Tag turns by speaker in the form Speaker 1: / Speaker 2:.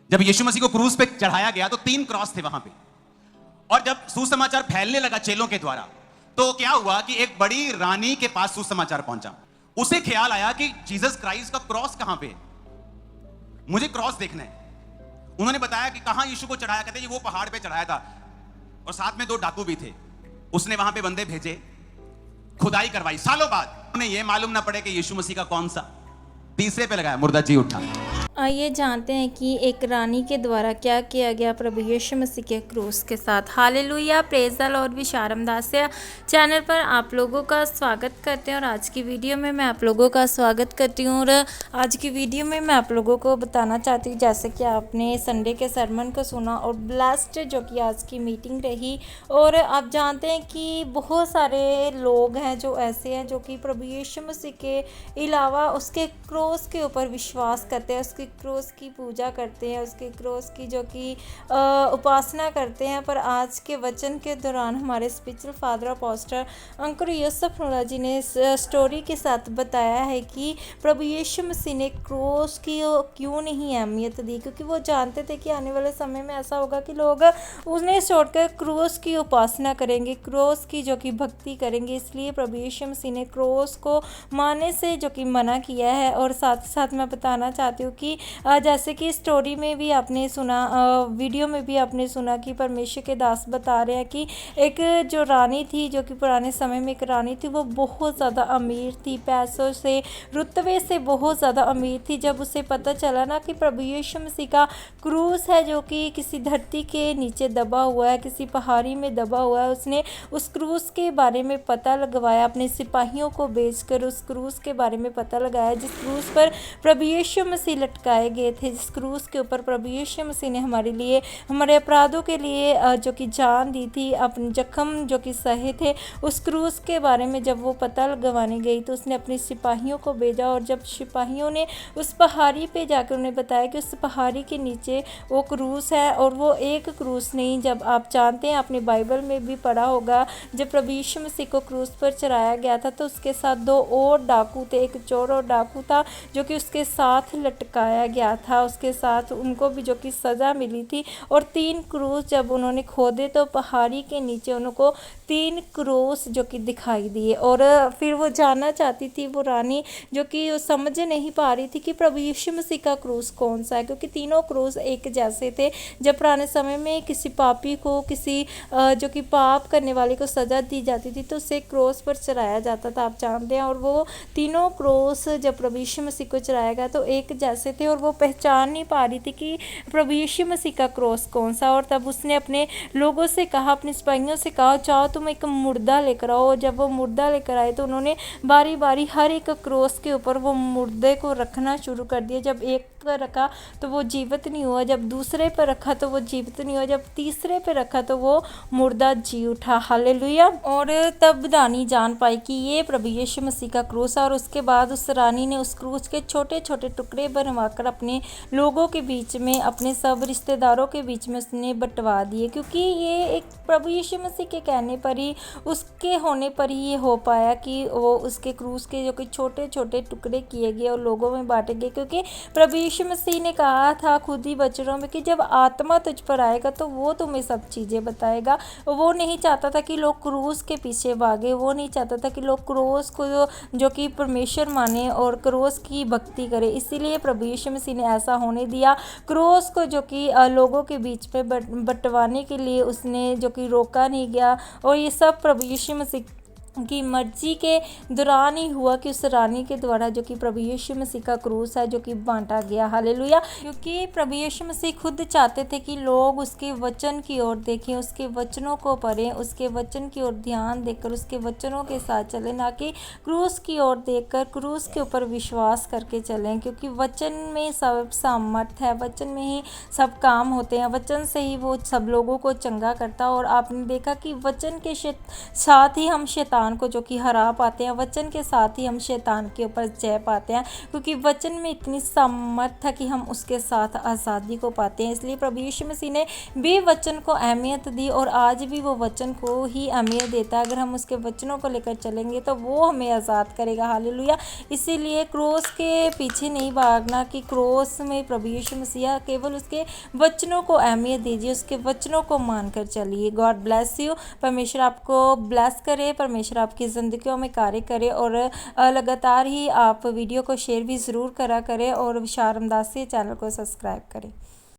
Speaker 1: जब यीशु मसीह को क्रूस पे चढ़ाया गया तो 3 क्रॉस थे वहां पे, और जब सुसमाचार फैलने लगा चेलों के द्वारा, तो क्या हुआ कि एक बड़ी रानी के पास सुसमाचार पहुंचा। उसे ख्याल आया कि जीसस क्राइस्ट का क्रॉस कहां पे है, मुझे क्रॉस देखना है। उन्होंने बताया कि कहां यीशु को चढ़ाया, कहते वो पहाड़ पे चढ़ाया था, और साथ में 2 डाकू भी थे। उसने वहां पे बंदे भेजे, खुदाई करवाई सालों बाद, उन्हें यह मालूम ना पड़े कि यीशु मसीह का कौन सा, तीसरे पे लगाया, मुर्दा जी उठा।
Speaker 2: आइए जानते हैं कि एक रानी के द्वारा क्या किया गया प्रभु यीशु मसीह के क्रूस के साथ। Hallelujah, praise the Lord. विशारम दास्य चैनल पर आप लोगों का स्वागत करते हैं, और आज की वीडियो में मैं आप लोगों का स्वागत करती हूँ। और आज की वीडियो में मैं आप लोगों को बताना चाहती हूँ, जैसे कि आपने संडे के सरमन को सुना और ब्लेस्ड जो कि आज की मीटिंग रही। और आप जानते हैं कि बहुत सारे लोग हैं जो ऐसे हैं जो कि प्रभु यीशु मसीह के अलावा उसके क्रूस के ऊपर विश्वास करते हैं, उसके क्रूस की पूजा करते हैं, उसके क्रूस की जो कि उपासना करते हैं। पर आज के वचन के दौरान हमारे स्पिरिचुअल फादर अपोस्टल अंकुर यूसुफ नूरा जी ने इस स्टोरी के साथ बताया है कि प्रभु यीशु मसीह ने क्रूस की क्यों नहीं अहमियत दी, क्योंकि वो जानते थे कि आने वाले समय में ऐसा होगा कि लोग उन्हें छोड़कर क्रूस की उपासना करेंगे, क्रूस की जो कि भक्ति करेंगे। इसलिए प्रभु यीशु मसीह ने क्रूस को मानने से जो कि मना किया है। और साथ ही साथ मैं बताना चाहती हूँ कि जैसे कि स्टोरी में भी आपने सुना, वीडियो में भी आपने सुना कि परमेश्वर के दास बता रहे हैं कि एक जो रानी थी, जो कि पुराने समय में एक रानी थी, वो बहुत ज़्यादा अमीर थी, पैसों से, रुतबे से बहुत ज़्यादा अमीर थी। जब उसे पता चला ना कि प्रभु यीशु मसीह का क्रूस है जो कि किसी धरती के नीचे दबा हुआ है, किसी पहाड़ी में दबा हुआ है, उसने उस क्रूस के बारे में पता लगवाया, अपने सिपाहियों को भेजकर उस क्रूस के बारे में पता लगाया, जिस क्रूस पर प्रभु यीशु मसीह लटकाए गए थे, जिस क्रूस के ऊपर प्रभु यीशु मसीह ने हमारे लिए, हमारे अपराधों के लिए जो कि जान दी थी, अपने जख्म जो कि सहे थे, उस क्रूस के बारे में जब वो पता लगवाने गई तो उसने अपने सिपाहियों को भेजा। और जब सिपाहियों ने उस पहाड़ी पे जाकर उन्हें बताया कि उस पहाड़ी के नीचे वो क्रूस है, और वो एक क्रूस नहीं, जब आप जानते हैं, आपने बाइबल में भी पढ़ा होगा, जब प्रभु यीशु मसीह को क्रूस पर चढ़ाया गया था तो उसके साथ 2 और डाकू थे, एक चोर और डाकू था जो कि उसके साथ लटकाया गया था, उसके साथ उनको भी जो कि सज़ा मिली थी। और 3 क्रूस जब उन्होंने खोदे तो पहाड़ी के नीचे उनको 3 क्रूस जो कि दिखाई दिए। और फिर वो जानना चाहती थी, वो रानी जो कि समझ नहीं पा रही थी कि प्रभु यीशु मसीह का क्रूस कौन सा है, क्योंकि तीनों क्रूस एक जैसे थे। जब पुराने समय में किसी पापी को, किसी जो कि पाप करने वाले को सज़ा दी जाती थी तो उसे क्रूस पर चढ़ाया जाता था, आप जानते हैं। और वो तीनों क्रूस जब प्रभु यीशु मसीह को चढ़ाया गया तो एक जैसे थे, और वो पहचान नहीं पा रही थी कि प्रभु यीशु मसीह का क्रूस कौन सा। और तब उसने अपने लोगों से कहा, अपने सिपाहियों से कहा, चाहो तुम एक मुर्दा लेकर आओ। जब वो मुर्दा लेकर आए तो उन्होंने बारी बारी हर एक क्रूस के ऊपर वो मुर्दे को रखना शुरू कर दिया। जब एक पर रखा तो वो जीवित नहीं हुआ, जब दूसरे पर रखा तो वो जीवित नहीं हुआ, जब तीसरे पर रखा तो वो मुर्दा जी उठा। हालेलुया। और तब रानी जान पाई कि ये प्रभु यीशु मसीह का क्रूस है। और उसके बाद उस रानी ने उस क्रूस के छोटे छोटे टुकड़े बनवाकर अपने लोगों के बीच में, अपने सब रिश्तेदारों के बीच में उसने बंटवा दिए, क्योंकि ये एक प्रभु यीशु मसीह के कहने पर ही, उसके होने पर ही ये हो पाया कि वो उसके क्रूस के जो कि छोटे छोटे टुकड़े किए गए और लोगों में बांटे गए। क्योंकि प्रभु यीशु मसीह ने कहा था खुद ही वचनों में कि जब आत्मा तुझ पर आएगा तो वो तुम्हें सब चीज़ें बताएगा। वो नहीं चाहता था कि लोग क्रूस के पीछे भागे, वो नहीं चाहता था कि लोग क्रूस को जो कि परमेश्वर माने और क्रूस की भक्ति करे। इसीलिए प्रभु यीशु मसीह ने ऐसा होने दिया। क्रूस को जो कि लोगों के बीच में बंटवाने के लिए उसने जो कि रोका नहीं गया। और ये सब प्रभु यीशु मसीह की मर्जी के दौरान ही हुआ कि उस रानी के द्वारा जो कि प्रभु यीशु मसीह का क्रूस है जो कि बांटा गया। हालेलुया। क्योंकि प्रभु यीशु मसीह खुद चाहते थे कि लोग उसके वचन की ओर देखें, उसके वचनों को पढ़ें, उसके वचन की ओर ध्यान देकर उसके वचनों के साथ चलें, ना कि क्रूस की ओर देखकर क्रूस के ऊपर विश्वास करके चलें। क्योंकि वचन में सब सामर्थ है, वचन में ही सब काम होते हैं, वचन से ही वो सब लोगों को चंगा करता। और आपने देखा कि वचन के साथ ही हम शैतान शैतान को जो कि हरा पाते हैं। वचन के साथ ही हम शैतान के ऊपर जय पाते हैं, क्योंकि वचन में इतनी सामर्थ है कि हम उसके साथ आज़ादी को पाते हैं। इसलिए प्रभु यीशु मसीह ने भी वचन को अहमियत दी और आज भी वो वचन को ही अहमियत देता है। अगर हम उसके वचनों को लेकर चलेंगे तो वो हमें आज़ाद करेगा। हालेलुया। इसीलिए क्रोस के पीछे नहीं भागना कि क्रोस में प्रभु यीशु मसीह, केवल उसके वचनों को अहमियत दीजिए, उसके वचनों को मानकर चलिए। God bless you. परमेश्वर आपको ब्लेस करे, परमेश्वर आपकी ज़िंदगियों में कार्य करे और लगातार ही आप वीडियो को शेयर भी ज़रूर करा करें और विशाल रामदासी चैनल को सब्सक्राइब करें।